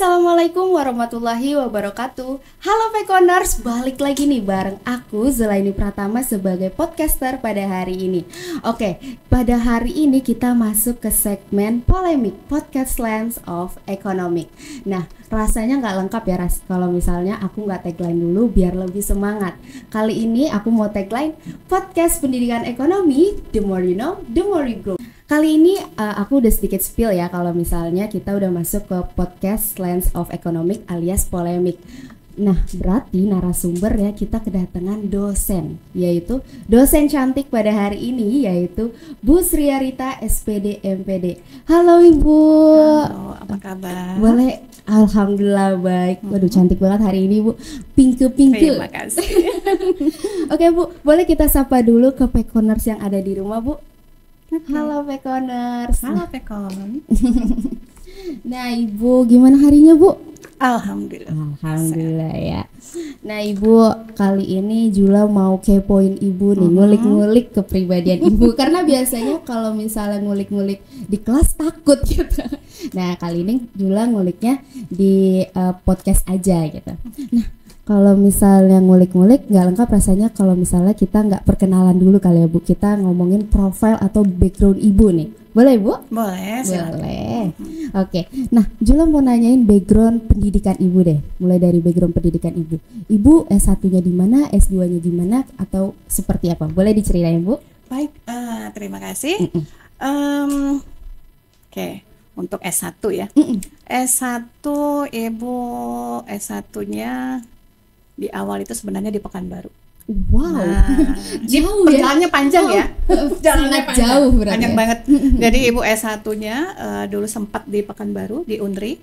Assalamualaikum warahmatullahi wabarakatuh. Halo Pekoners, balik lagi nih bareng aku Zulaini Pratama sebagai podcaster pada hari ini. Oke, pada hari ini kita masuk ke segmen polemik podcast Lens of Economic. Nah, rasanya nggak lengkap ya Ras kalau misalnya aku nggak tagline dulu biar lebih semangat. Kali ini aku mau tagline podcast pendidikan ekonomi, the more you know, the more you grow. Kali ini aku udah sedikit spill ya kalau misalnya kita udah masuk ke podcast Lens of Economic alias polemik. Nah, berarti narasumber ya kita kedatangan dosen, yaitu dosen cantik pada hari ini yaitu Bu Sri Arita SPD MPD. Halo Ibu. Halo, apa kabar? Boleh, alhamdulillah baik. Waduh, cantik banget hari ini Bu. Pinke. Terima kasih. Oke Bu, boleh kita sapa dulu ke Pekoners yang ada di rumah Bu. Halo Pekoners. Halo Pekon. Nah Ibu, gimana harinya Bu? Alhamdulillah. Alhamdulillah ya. Nah Ibu, kali ini Jula mau kepoin Ibu nih, ngulik-ngulik kepribadian Ibu. Karena biasanya kalau misalnya ngulik-ngulik di kelas takut gitu. Nah kali ini Jula nguliknya di podcast aja gitu. Nah, kalau misalnya ngulik-ngulik nggak lengkap rasanya kalau misalnya kita nggak perkenalan dulu kali ya Bu. Kita ngomongin profil atau background Ibu nih. Boleh Bu? Boleh, silakan. Boleh. Oke. Nah, Jula mau nanyain background pendidikan Ibu deh. Mulai dari background pendidikan Ibu. Ibu S1-nya di mana, S2-nya di mana atau seperti apa? Boleh diceritain Bu? Baik, terima kasih. Oke, untuk S1 ya. S1 Ibu S1-nya di awal itu sebenarnya di Pekanbaru. Wow. Jauh ya. Perjalanannya panjang ya. Sangat jauh berarti. Panjang ya? banget. Jadi Ibu S1-nya dulu sempat di Pekanbaru di Unri.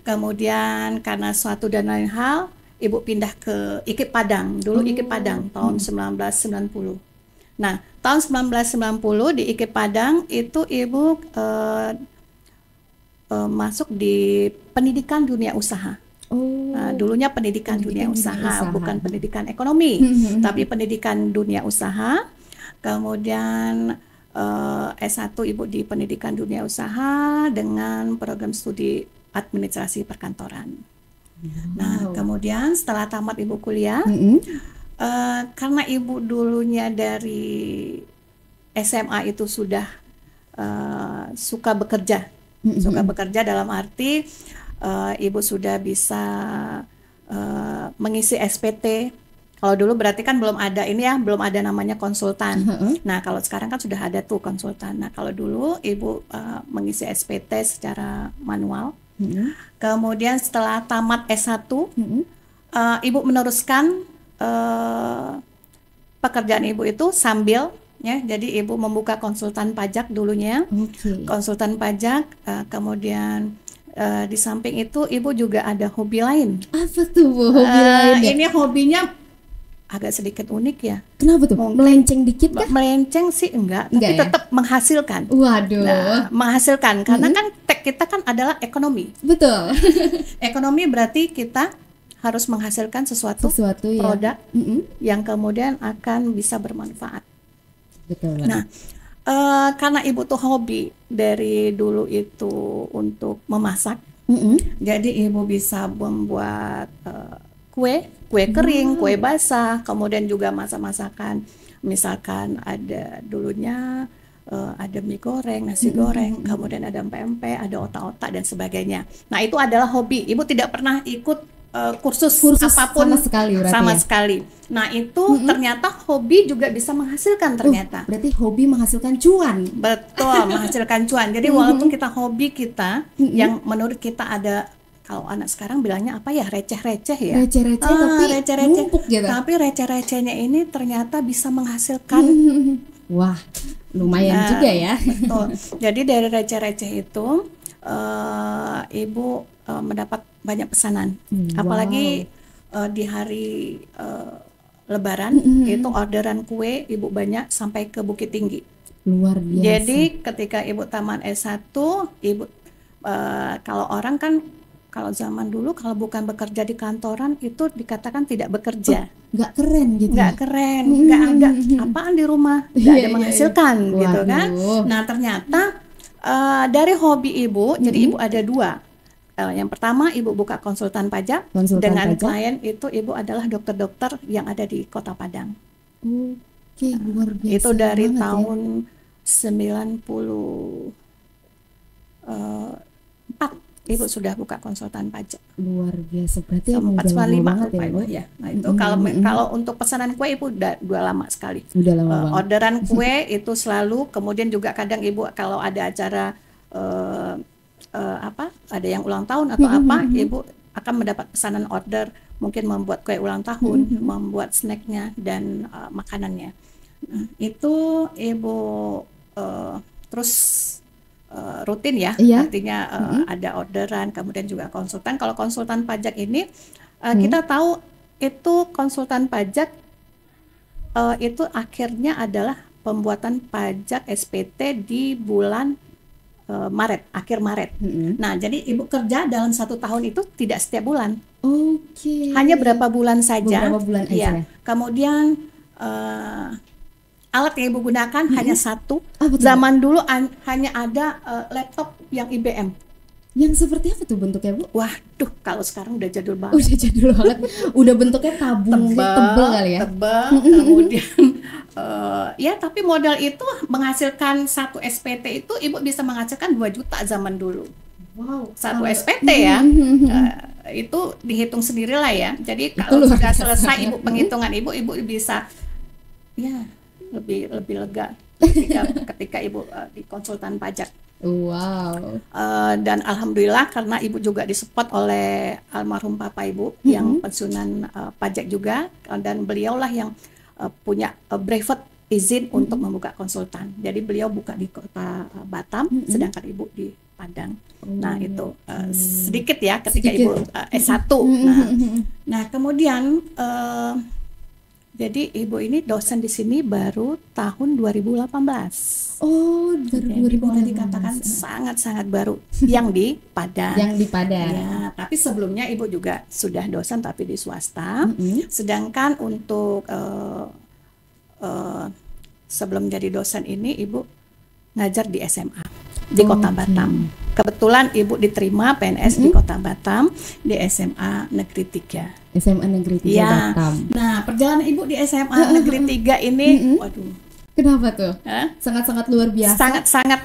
Kemudian karena suatu dan lain hal Ibu pindah ke IKIP Padang. Dulu IKIP Padang tahun 1990. Nah, tahun 1990 di IKIP Padang itu Ibu masuk di pendidikan dunia usaha. Nah, dulunya pendidikan dunia usaha, bukan pendidikan ekonomi, tapi pendidikan dunia usaha. Kemudian S1 Ibu di pendidikan dunia usaha dengan program studi administrasi perkantoran. Nah, kemudian setelah tamat Ibu kuliah, karena Ibu dulunya dari SMA itu sudah suka bekerja, dalam arti Ibu sudah bisa mengisi SPT. Kalau dulu berarti kan belum ada ini ya, belum ada namanya konsultan. Nah, kalau sekarang kan sudah ada tuh konsultan. Nah, kalau dulu Ibu mengisi SPT secara manual. Kemudian setelah tamat S1, Ibu meneruskan pekerjaan Ibu itu sambil ya. Jadi Ibu membuka konsultan pajak dulunya. Konsultan pajak, kemudian di samping itu Ibu juga ada hobi lain. Apa tuh Bu hobi lain? Ini hobinya agak sedikit unik ya. Kenapa tuh? Melenceng dikit kah? Melenceng sih enggak, tapi ya? tetap menghasilkan. Waduh. Nah, menghasilkan karena kan tag kita kan adalah ekonomi. Betul. Ekonomi berarti kita harus menghasilkan sesuatu produk yang kemudian akan bisa bermanfaat. Betul. Nah, karena Ibu tuh hobi dari dulu itu untuk memasak, jadi Ibu bisa membuat kue kering, kue basah, kemudian juga masak-masakan. Misalkan ada dulunya ada mie goreng, nasi goreng, kemudian ada pempek, ada otak-otak dan sebagainya. Nah, itu adalah hobi. Ibu tidak pernah ikut kursus apapun sama sekali. Nah, itu ternyata hobi juga bisa menghasilkan ternyata. Berarti hobi menghasilkan cuan. Betul, menghasilkan cuan. Jadi walaupun kita hobi kita yang menurut kita ada, kalau anak sekarang bilangnya apa ya, receh-receh ya. Receh-receh tapi numpuk gitu. Tapi receh-recehnya ini ternyata bisa menghasilkan. Wah, lumayan juga ya. Betul. Jadi dari receh-receh itu Ibu mendapat banyak pesanan. Apalagi di hari Lebaran itu orderan kue Ibu banyak sampai ke Bukit Tinggi. Luar biasa. Jadi ketika Ibu tamat S1, Ibu kalau orang kan kalau zaman dulu kalau bukan bekerja di kantoran itu dikatakan tidak bekerja. Nggak keren gitu. Nggak keren, nggak ada apaan di rumah, nggak ada menghasilkan gitu kan. Nah, ternyata dari hobi Ibu, jadi Ibu ada dua. yang pertama Ibu buka konsultan pajak dengan klien itu Ibu adalah dokter-dokter yang ada di Kota Padang. Oke, luar biasa. Itu dari tahun 94 Ibu sudah buka konsultan pajak. Luar biasa, berarti 495 banget ya Ibu ya. Nah itu kalau untuk pesanan kue Ibu udah lama sekali. Udah lama banget. Orderan kue itu selalu, kemudian juga kadang Ibu kalau ada acara ada yang ulang tahun atau Ibu akan mendapat pesanan order, mungkin membuat kue ulang tahun, membuat snacknya dan makanannya. Nah, itu Ibu terus rutin ya, artinya ada orderan, kemudian juga konsultan. Kalau konsultan pajak ini kita tahu itu konsultan pajak itu akhirnya adalah pembuatan pajak SPT di bulan Maret, akhir Maret. Nah, jadi Ibu kerja dalam 1 tahun itu tidak setiap bulan. Hanya berapa bulan saja. Beberapa bulan aja. Kemudian alat yang Ibu gunakan hanya satu. Zaman dulu hanya ada laptop yang IBM. Yang seperti apa tuh bentuknya, Bu? Waduh, kalau sekarang udah jadul banget. Udah jadul banget. Udah bentuknya tabung tebel kali ya. Tebel, kemudian ya tapi modal itu menghasilkan satu SPT itu Ibu bisa menghasilkan 2 juta zaman dulu. Wow, satu SPT ya. Itu dihitung sendirilah ya. Jadi kalau sudah selesai Ibu penghitungan Ibu bisa ya lebih lega ketika Ibu di konsultan pajak. Wow. Dan alhamdulillah karena Ibu juga disupport oleh almarhum Papa Ibu yang pensiunan pajak juga, dan beliaulah yang punya brevet izin untuk membuka konsultan. Jadi beliau buka di Kota Batam, sedangkan Ibu di Padang. Nah itu sedikit ya ketika Ibu S1. Nah kemudian jadi Ibu ini dosen di sini baru tahun 2018. Oh, baru 2018. Tadi katakan sangat-sangat baru yang di Padang. Yang di Padang. Ya, tapi sebelumnya Ibu juga sudah dosen tapi di swasta. Sedangkan untuk sebelum jadi dosen ini Ibu ngajar di SMA di Kota Batam. Kebetulan Ibu diterima PNS di Kota Batam di SMA Negeri 3. SMA Negeri 3 Batam. Nah, perjalanan Ibu di SMA Negeri 3 ini, waduh. Kenapa tuh? Sangat-sangat luar biasa. Sangat-sangat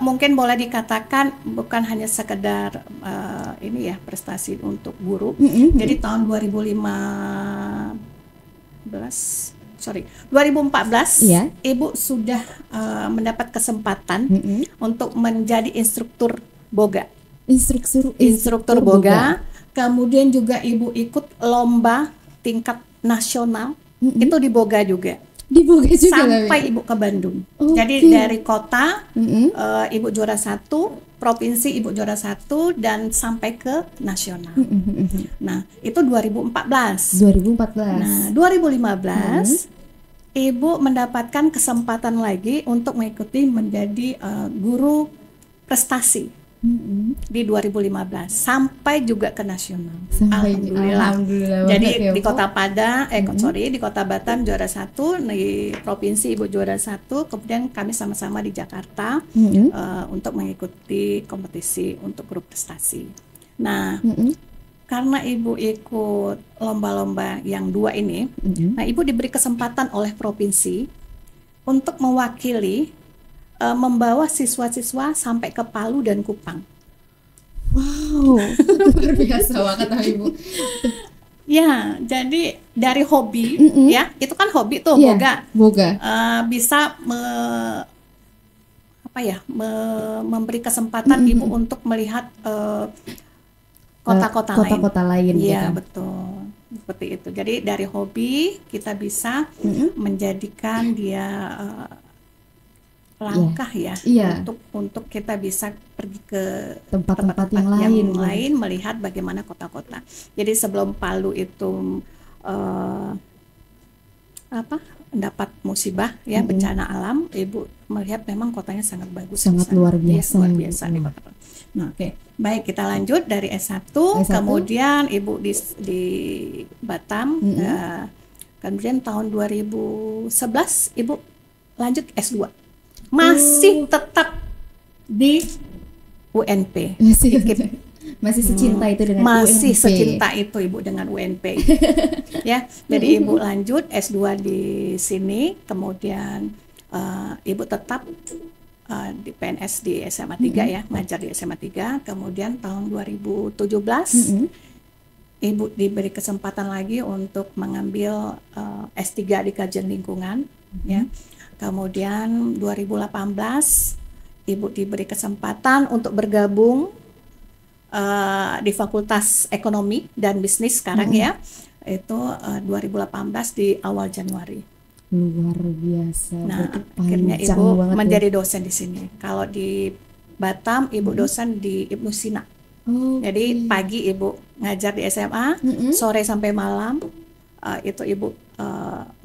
mungkin boleh dikatakan bukan hanya sekedar ini ya prestasi untuk guru. Jadi tahun 2014 Ibu sudah mendapat kesempatan untuk menjadi instruktur boga. Instruktur boga. Kemudian juga Ibu ikut lomba tingkat nasional. Itu di boga juga. Sampai Ibu ke Bandung. Jadi dari kota Ibu juara 1, provinsi Ibu juara 1, dan sampai ke nasional. Nah, itu 2014. Nah, 2015 Ibu mendapatkan kesempatan lagi untuk mengikuti menjadi guru prestasi di 2015 sampai juga ke nasional. Alhamdulillah. Jadi di Kota Padang, di Kota Batam juara 1, di provinsi Ibu juara 1, kemudian kami sama-sama di Jakarta untuk mengikuti kompetisi untuk guru prestasi. Nah, karena Ibu ikut lomba-lomba yang 2 ini, nah Ibu diberi kesempatan oleh provinsi untuk mewakili membawa siswa-siswa sampai ke Palu dan Kupang. Wow, luar biasa banget Ibu. Ya, jadi dari hobi, ya itu kan hobi tuh boga. Bisa memberi kesempatan Ibu untuk melihat kota-kota lain. Iya, betul. Seperti itu. Jadi dari hobi kita bisa menjadikan dia langkah untuk kita bisa pergi ke tempat-tempat yang lain melihat bagaimana kota-kota. Jadi sebelum Palu itu mendapat musibah bencana alam, Ibu melihat memang kotanya sangat bagus, sangat luar biasa. Luar biasa di kota. Nah, baik, kita lanjut dari S1. Kemudian Ibu di Batam, kemudian tahun 2011 Ibu lanjut S2. Masih tetap di UNP. Masih secinta itu dengan masih UNP. secinta itu Ibu dengan UNP. Ya, jadi Ibu lanjut S2 di sini, kemudian Ibu tetap di PNS di SMA 3 ya, ngajar di SMA 3. Kemudian tahun 2017 Ibu diberi kesempatan lagi untuk mengambil S3 di kajian lingkungan ya. Kemudian 2018 Ibu diberi kesempatan untuk bergabung di Fakultas Ekonomi dan Bisnis sekarang ya, itu 2018 di awal Januari. Luar biasa. Nah, berarti akhirnya panjang Ibu banget menjadi ya. dosen di sini. Kalau di Batam, Ibu dosen di Ibnu Sina. Jadi pagi Ibu ngajar di SMA, sore sampai malam itu Ibu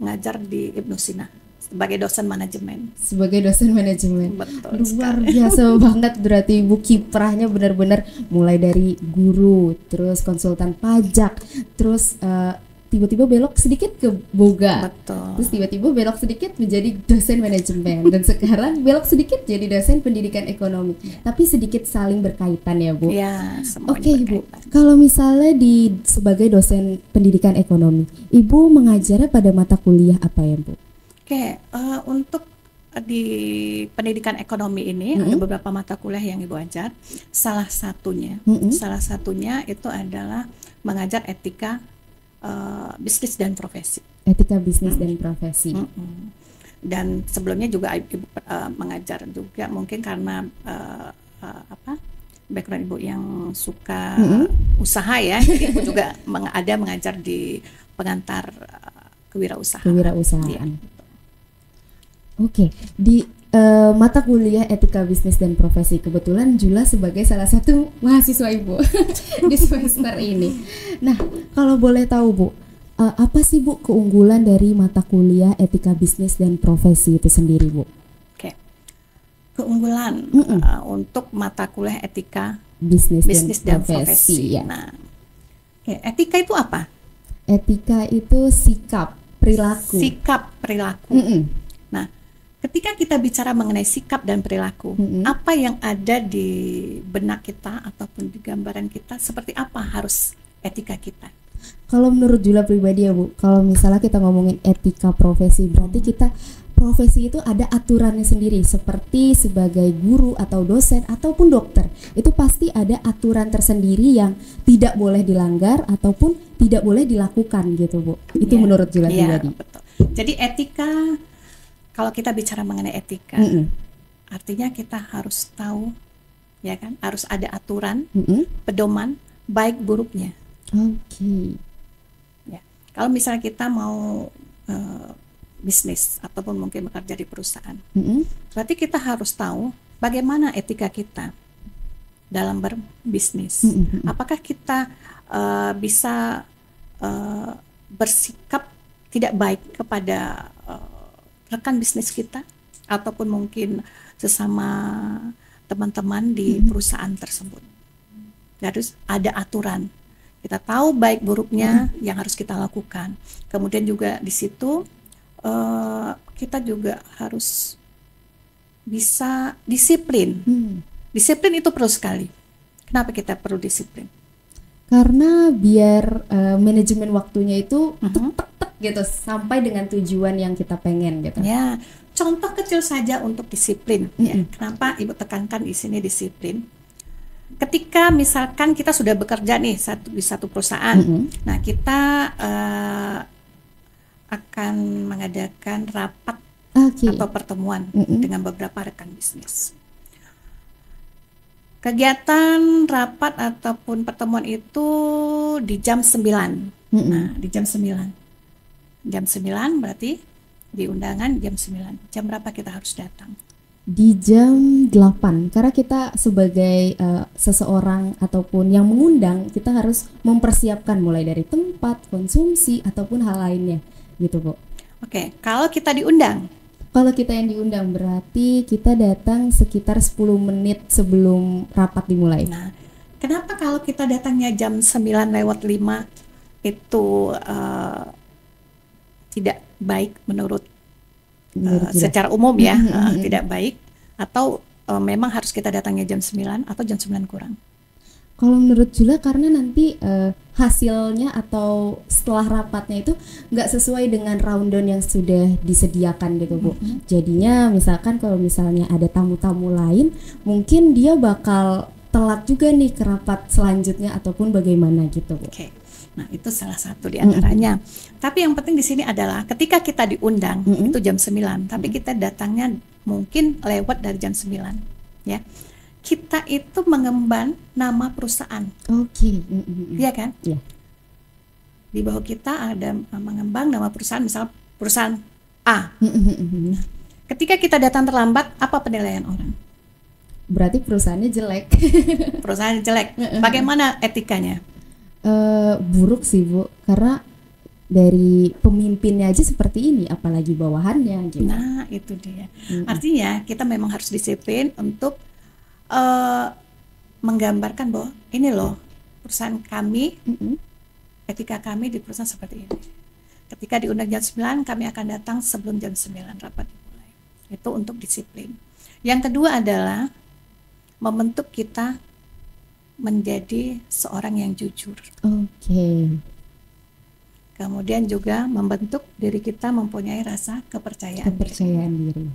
ngajar di Ibnu Sina sebagai dosen manajemen. Sebagai dosen manajemen. Betul Luar sekali. biasa banget, berarti Ibu kiprahnya benar-benar mulai dari guru, terus konsultan pajak, terus tiba-tiba belok sedikit ke boga. Betul. Terus tiba-tiba belok sedikit menjadi dosen manajemen dan sekarang belok sedikit jadi dosen pendidikan ekonomi. Tapi sedikit saling berkaitan ya, Bu. Ya, semuanya Oke, Ibu. berkaitan. Kalau misalnya sebagai dosen pendidikan ekonomi, Ibu mengajarnya pada mata kuliah apa ya, Bu? Oke, untuk di pendidikan ekonomi ini ada beberapa mata kuliah yang Ibu ajar. Salah satunya itu adalah mengajar etika bisnis dan profesi. Etika bisnis dan profesi. Dan sebelumnya juga Ibu mengajar juga, mungkin karena background Ibu yang suka usaha ya, jadi Ibu juga mengajar di pengantar kewirausahaan. Kewirausahaan. Oke, di mata kuliah etika bisnis dan profesi, kebetulan Jula sebagai salah satu mahasiswa Ibu di semester ini. Nah, kalau boleh tahu Bu, apa sih Bu keunggulan dari mata kuliah etika bisnis dan profesi itu sendiri, Bu? Oke, keunggulan untuk mata kuliah etika bisnis dan profesi. Ya. Nah, etika itu apa? Etika itu sikap, perilaku. Sikap, perilaku. Nah, ketika kita bicara mengenai sikap dan perilaku, apa yang ada di benak kita ataupun di gambaran kita, seperti apa harus etika kita? Kalau menurut Jula pribadi ya Bu, kalau misalnya kita ngomongin etika profesi, berarti kita profesi itu ada aturannya sendiri, seperti sebagai guru atau dosen ataupun dokter. Itu pasti ada aturan tersendiri yang tidak boleh dilanggar ataupun tidak boleh dilakukan gitu Bu. Itu menurut Jula pribadi. Betul. Jadi etika, kalau kita bicara mengenai etika, artinya kita harus tahu, ya kan, harus ada aturan, pedoman, baik buruknya. Oke. Ya, kalau misalnya kita mau bisnis ataupun mungkin bekerja di perusahaan, berarti kita harus tahu bagaimana etika kita dalam berbisnis. Apakah kita bisa bersikap tidak baik kepada rekan bisnis kita ataupun mungkin sesama teman-teman di perusahaan tersebut. Harus ada aturan. Kita tahu baik buruknya yang harus kita lakukan. Kemudian juga di situ kita juga harus bisa disiplin. Disiplin itu perlu sekali. Kenapa kita perlu disiplin? Karena biar manajemen waktunya itu tek gitu sampai dengan tujuan yang kita pengen gitu. Ya, contoh kecil saja untuk disiplin. Ya. Kenapa Ibu tekankan di sini disiplin? Ketika misalkan kita sudah bekerja nih di satu perusahaan, nah kita akan mengadakan rapat atau pertemuan dengan beberapa rekan bisnis. Kegiatan rapat ataupun pertemuan itu di jam 9. Nah, di jam 9. Jam 9 berarti di undangan jam 9. Jam berapa kita harus datang? Di jam 8. Karena kita sebagai seseorang ataupun yang mengundang, kita harus mempersiapkan mulai dari tempat, konsumsi ataupun hal lainnya. Gitu, Bu. Oke, kalau kita diundang. Kalau kita yang diundang berarti kita datang sekitar 10 menit sebelum rapat dimulai. Nah, kenapa kalau kita datangnya jam 9:05 itu tidak baik menurut secara umum ya, tidak baik, atau memang harus kita datangnya jam 9 atau jam 9 kurang. Kalau menurut Jula karena nanti hasilnya atau setelah rapatnya itu nggak sesuai dengan rundown yang sudah disediakan gitu Bu. Jadinya misalkan kalau misalnya ada tamu-tamu lain, mungkin dia bakal telat juga nih ke rapat selanjutnya ataupun bagaimana gitu Bu. Oke. Nah, itu salah satu di antaranya. Tapi yang penting di sini adalah ketika kita diundang itu jam 9, tapi kita datangnya mungkin lewat dari jam 9, ya. Kita itu mengemban nama perusahaan. Oke. Iya kan? Iya. Di bawah kita ada mengembang nama perusahaan, misal perusahaan A. Ketika kita datang terlambat, apa penilaian orang? Berarti perusahaannya jelek. Perusahaan jelek. Bagaimana etikanya? Buruk sih Bu, karena dari pemimpinnya aja seperti ini, apalagi bawahannya gitu. Nah, itu dia. Artinya kita memang harus disiplin untuk menggambarkan bahwa ini loh perusahaan kami, etika kami di perusahaan seperti ini. Ketika diundang jam 9, kami akan datang sebelum jam 9 rapat dimulai. Itu untuk disiplin. Yang kedua adalah membentuk kita menjadi seorang yang jujur. Oke. Kemudian juga membentuk diri kita mempunyai rasa kepercayaan diri.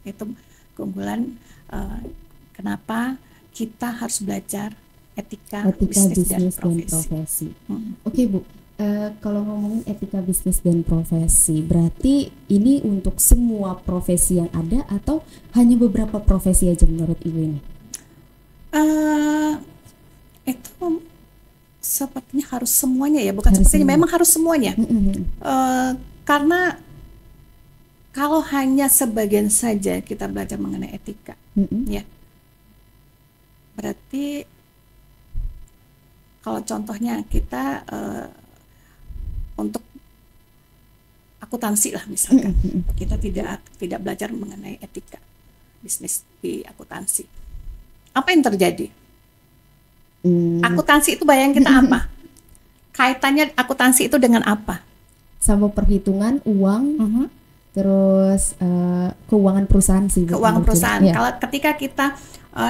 Itu keunggulan kenapa kita harus belajar etika bisnis dan profesi. Oke Bu, kalau ngomongin etika bisnis dan profesi, berarti ini untuk semua profesi yang ada atau hanya beberapa profesi aja menurut Ibu ini? Itu sepertinya harus semuanya ya, bukan harus sepertinya, memang harus semuanya. Karena kalau hanya sebagian saja kita belajar mengenai etika, ya, berarti kalau contohnya kita untuk akuntansi lah misalkan, kita tidak belajar mengenai etika bisnis di akuntansi, apa yang terjadi? Akuntansi itu bayang kita apa? Kaitannya akuntansi itu dengan apa? Sama perhitungan uang, terus keuangan perusahaan sih. Keuangan perusahaan. Ya. Kalau ketika kita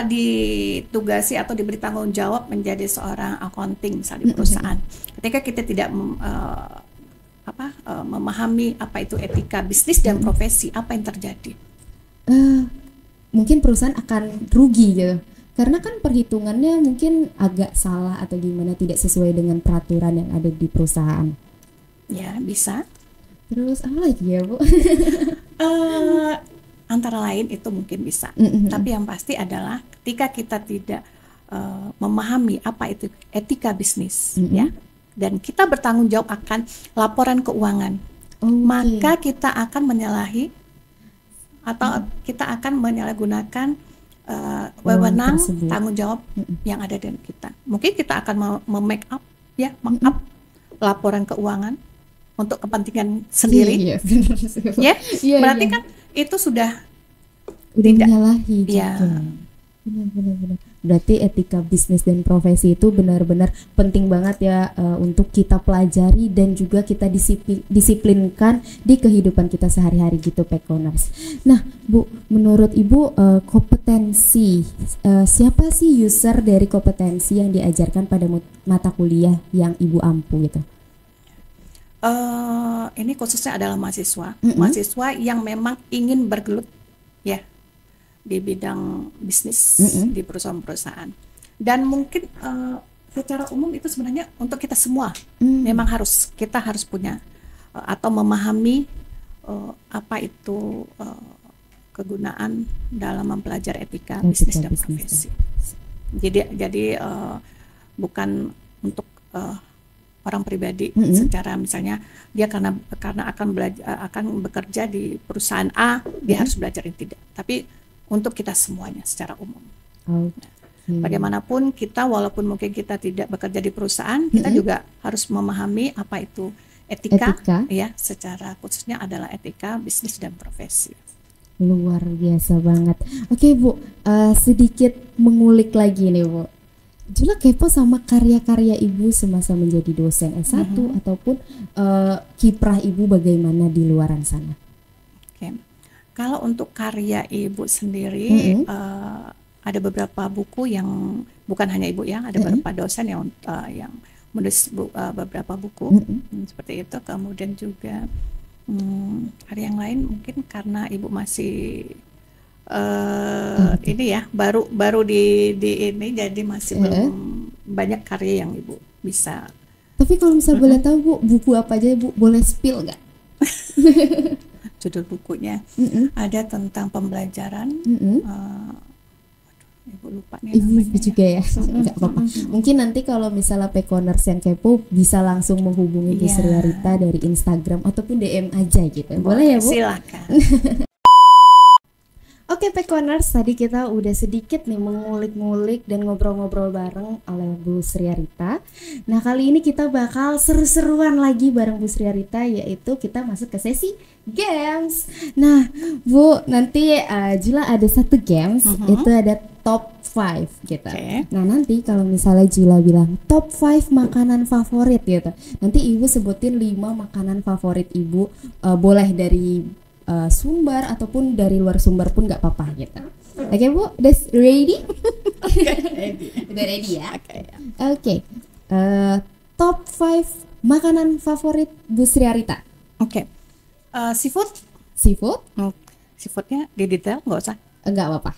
ditugasi atau diberi tanggung jawab menjadi seorang accounting misalnya di perusahaan, ketika kita tidak memahami apa itu etika bisnis dan profesi, apa yang terjadi? Mungkin perusahaan akan rugi gitu. Karena kan perhitungannya mungkin agak salah atau gimana, tidak sesuai dengan peraturan yang ada di perusahaan. Ya, bisa. Terus apa lagi ya Bu? Antara lain itu mungkin bisa. Tapi yang pasti adalah ketika kita tidak memahami apa itu etika bisnis, ya, dan kita bertanggung jawab akan laporan keuangan, maka kita akan menyalahi atau kita akan menyalahgunakan wewenang tanggung jawab yang ada dengan kita. Mungkin kita akan make up laporan keuangan untuk kepentingan sendiri. Berarti kan itu sudah menyalahi juga. Benar. Berarti etika bisnis dan profesi itu benar-benar penting banget ya untuk kita pelajari dan juga kita disiplinkan di kehidupan kita sehari-hari gitu Pekoners. Nah Bu, menurut Ibu kompetensi siapa sih user dari kompetensi yang diajarkan pada mata kuliah yang Ibu ampu gitu? Ini khususnya adalah mahasiswa yang memang ingin bergelut ya di bidang bisnis di perusahaan-perusahaan, dan mungkin secara umum itu sebenarnya untuk kita semua memang kita harus punya atau memahami apa itu kegunaan dalam mempelajari etika bisnis dan profesi. Jadi bukan untuk orang pribadi secara misalnya dia karena akan bekerja di perusahaan A dia harus belajar ini, tidak, tapi untuk kita semuanya secara umum. Bagaimanapun kita, walaupun mungkin kita tidak bekerja di perusahaan, kita juga harus memahami apa itu etika ya, secara khususnya adalah etika bisnis dan profesi. Luar biasa banget. Oke Bu, sedikit mengulik lagi nih Bu. Jula kepo sama karya-karya Ibu semasa menjadi dosen S1 ataupun kiprah Ibu bagaimana di luaran sana. Oke. Kalau untuk karya Ibu sendiri, ada beberapa buku yang bukan hanya Ibu ya, ada beberapa dosen yang menulis beberapa buku seperti itu. Kemudian juga karya yang lain mungkin karena Ibu masih ini ya baru di ini, jadi masih belum banyak karya yang Ibu bisa. Tapi kalau misal boleh tahu Bu, buku apa aja Bu, boleh spill nggak? Judul bukunya ada tentang pembelajaran. Ibu lupa nih Ibu juga ya, nggak apa-apa. Mungkin nanti kalau misalnya Pekoners yang kepo bisa langsung menghubungi Bu Sri Arita dari Instagram ataupun DM aja gitu. Boleh ya Bu? Silakan. Oke Pekoners, tadi kita udah sedikit nih mengulik-ngulik dan ngobrol-ngobrol bareng oleh Bu Sri Arita. Nah kali ini kita bakal seru-seruan lagi bareng Bu Sri Arita, yaitu kita masuk ke sesi games. Nah Bu, nanti Jula ada satu games, itu ada top 5 gitu. Nah nanti kalau misalnya Jula bilang top 5 makanan favorit gitu, nanti Ibu sebutin 5 makanan favorit Ibu, boleh dari Sumbar ataupun dari luar Sumbar pun nggak apa-apa gitu. Oke Bu, udah ready? Udah ready ya? Oke. Top 5 makanan favorit Bu Sri Arita. Seafood? Seafoodnya di detail nggak usah? Nggak apa-apa.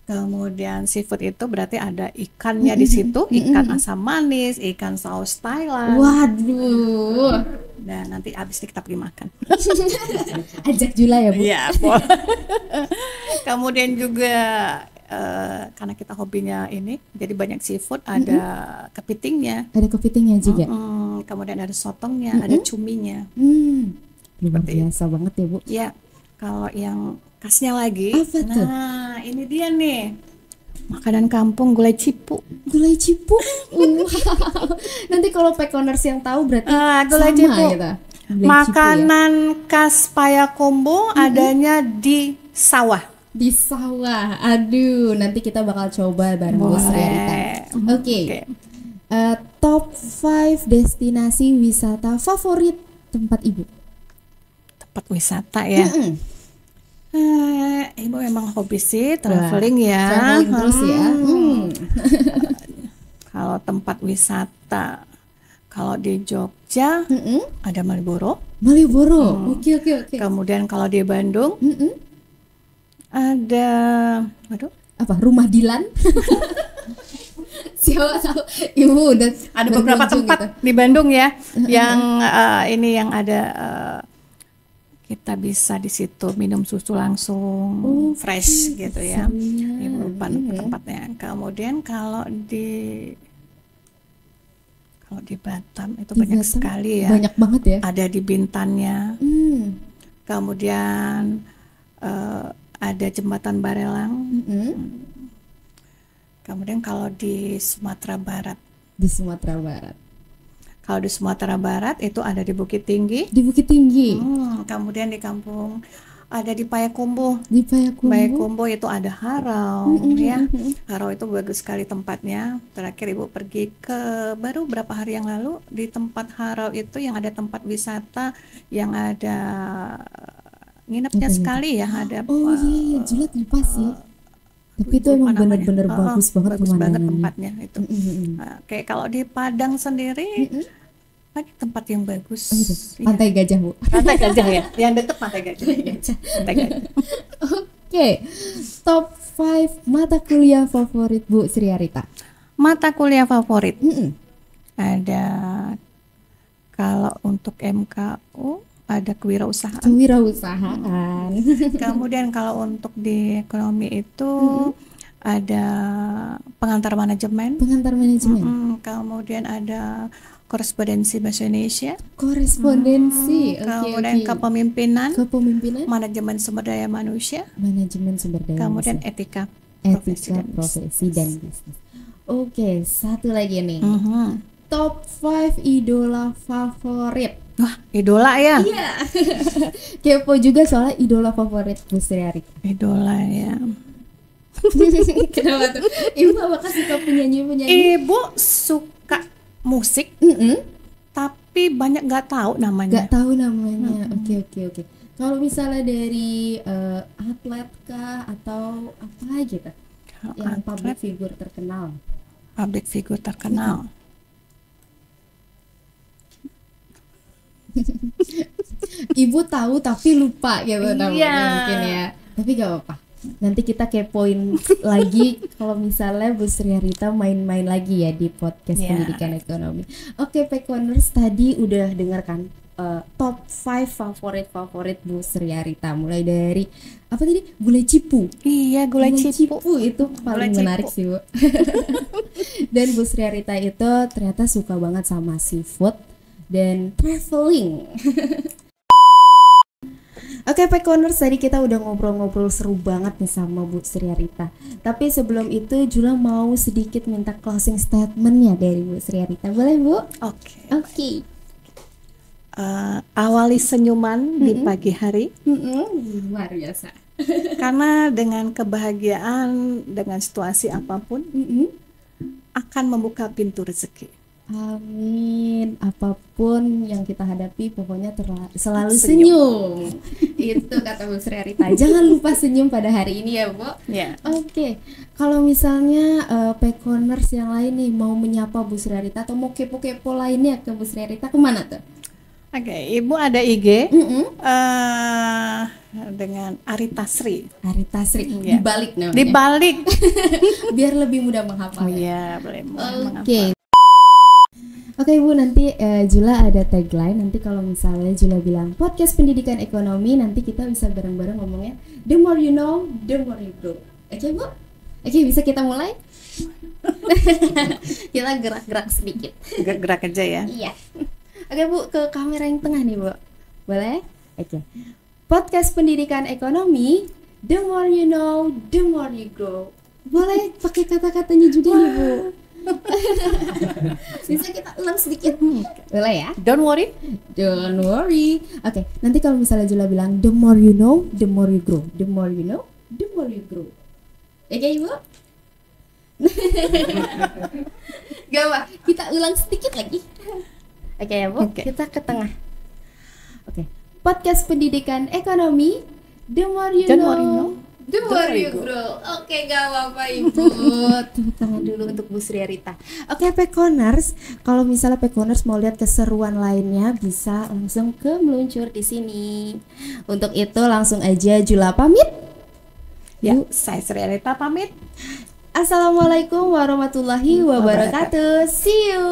Kemudian seafood itu berarti ada ikannya di situ, ikan asam manis, ikan saus Thailand. Waduh. Dan nanti habis ini kita pergi makan. Ajak Jula ya Bu. Iya. Kemudian juga karena kita hobinya ini, jadi banyak seafood, ada kepitingnya. Ada kepitingnya juga. Kemudian ada sotongnya, ada cuminya. Luar biasa banget ya Bu. Ya, kalau yang khasnya lagi, apa tuh? Nah ini dia nih, makanan kampung gulai cipu. Gulai cipu? Wow. Nanti kalau Pekoners yang tahu berarti gulai sama cipu. Gitu. Makanan khas Payakumbuh, adanya di sawah. Di sawah. Aduh, nanti kita bakal coba bareng Bu Sri Arita. Oke. Top 5 destinasi wisata favorit tempat Ibu. Tempat wisata ya. Ibu memang hobi sih traveling ya. Traveling terus ya. Kalau tempat wisata, kalau di Jogja ada Malioboro. Oke. Kemudian kalau di Bandung ada, apa? Rumah Dilan. Siapa tahu Ibu udah ada beberapa tempat gitu di Bandung ya, yang ini yang ada. Kita bisa di situ minum susu langsung fresh gitu ya. Ibu lupa tempatnya. Kemudian kalau di Batam itu banyak sekali ya. Banyak banget ya. Ada di Bintannya. Kemudian ada Jembatan Barelang. Kemudian kalau di Sumatera Barat. Kalau di Sumatera Barat itu ada di Bukit Tinggi. Kemudian di kampung ada di Payakumbuh. Payakumbuh itu ada Harau ya. Harau itu bagus sekali tempatnya. Terakhir Ibu pergi ke baru berapa hari yang lalu di tempat Harau itu yang ada tempat wisata yang ada nginepnya sekali ya, ada. Iya, Julat lupa sih. Tapi itu emang benar-benar bagus banget tempatnya itu. Kayak kalau di Padang sendiri tempat yang bagus. Pantai Gajah Bu. Pantai Gajah ya. Yang dekat Pantai Gajah. Oke. Top 5 mata kuliah favorit Bu Sri Arita. Mata kuliah favorit. Ada kalau untuk MKU ada kewirausahaan. Kemudian kalau untuk di ekonomi itu ada pengantar manajemen. Kemudian ada korespondensi bahasa Indonesia. Kemudian kepemimpinan. Manajemen sumber daya manusia. Kemudian etika profesi dan bisnis. Oke, satu lagi nih. Top 5 idola favorit. Wah, idola ya? Iya. Kepo juga soalnya idola favorit Bu Sri Arita. Idola ya. Kenapa tuh? Ibu apakah suka penyanyi? Ibu suka musik, tapi banyak nggak tahu namanya. Oke. Kalau misalnya dari atlet kah atau apa gitu yang public figure terkenal? Public figure terkenal. Ibu tahu tapi lupa gitu namanya Iya. mungkin ya. Tapi gak apa-apa. Nanti kita kepoin lagi kalau misalnya Bu Sri Harita main-main lagi ya di podcast Iya. Pendidikan Ekonomi. Oke, Pekoners, tadi udah dengarkan top 5 favorit Bu Sri Harita, mulai dari apa tadi, gulai cipu. Iya, gulai cipu. Itu paling Gulai menarik cipu. sih, Bu. Dan Bu Sri Harita itu ternyata suka banget sama seafood dan traveling. Oke, Pekoners, tadi kita udah ngobrol-ngobrol seru banget nih sama Bu Sri Harita. Tapi sebelum itu Jula mau sedikit minta closing statementnya dari Bu Sri Harita. Boleh, Bu? Oke. Oke. Awali senyuman di pagi hari, Luar biasa. karena dengan kebahagiaan dengan situasi apapun akan membuka pintu rezeki. Amin. Apapun yang kita hadapi, pokoknya selalu senyum. Itu kata Bu Sri Harita. Jangan lupa senyum pada hari ini ya, Bu. Ya. Oke. Kalau misalnya Pekoners yang lain nih mau menyapa Bu Sri Harita atau mau kepo-kepo lainnya ke Bu Sri Harita, kemana tuh? Oke, Ibu ada IG Mm-mm. dengan Arita Sri. Harita Sri. Iya. Dibalik namanya. Dibalik. Biar lebih mudah menghafal. Oh iya, boleh. Oke. Oke, Bu, nanti Jula ada tagline. Nanti kalau misalnya Jula bilang podcast pendidikan ekonomi, nanti kita bisa bareng-bareng ngomongnya the more you know, the more you grow. Oke, Bu? Oke, bisa kita mulai? Kita gerak-gerak sedikit. Gerak aja ya. Iya. Oke, Bu, ke kamera yang tengah nih, Bu. Boleh? Oke. Podcast pendidikan ekonomi, the more you know, the more you grow. Boleh pakai kata-katanya juga nih, Bu. Bisa kita ulang sedikit? Boleh ya? Don't worry. Don't worry. Oke, nanti kalau misalnya Jula bilang the more you know, the more you grow. The more you know, the more you grow. Oke, Ibu? Gak apa, kita ulang sedikit lagi. Oke ya, Bu, Oke. kita ke tengah. Oke, podcast pendidikan ekonomi, the more you The know, more you know, the more you grow. Oke, gak apa-apa, Ibu. Tepuk tangan dulu untuk Bu Sri Harita. Oke, Pekoners, kalau misalnya Pekoners mau lihat keseruan lainnya, bisa langsung ke meluncur di sini. Untuk itu langsung aja Jula pamit. Ya, saya Sri Arita pamit. Assalamualaikum warahmatullahi wabarakatuh. See you.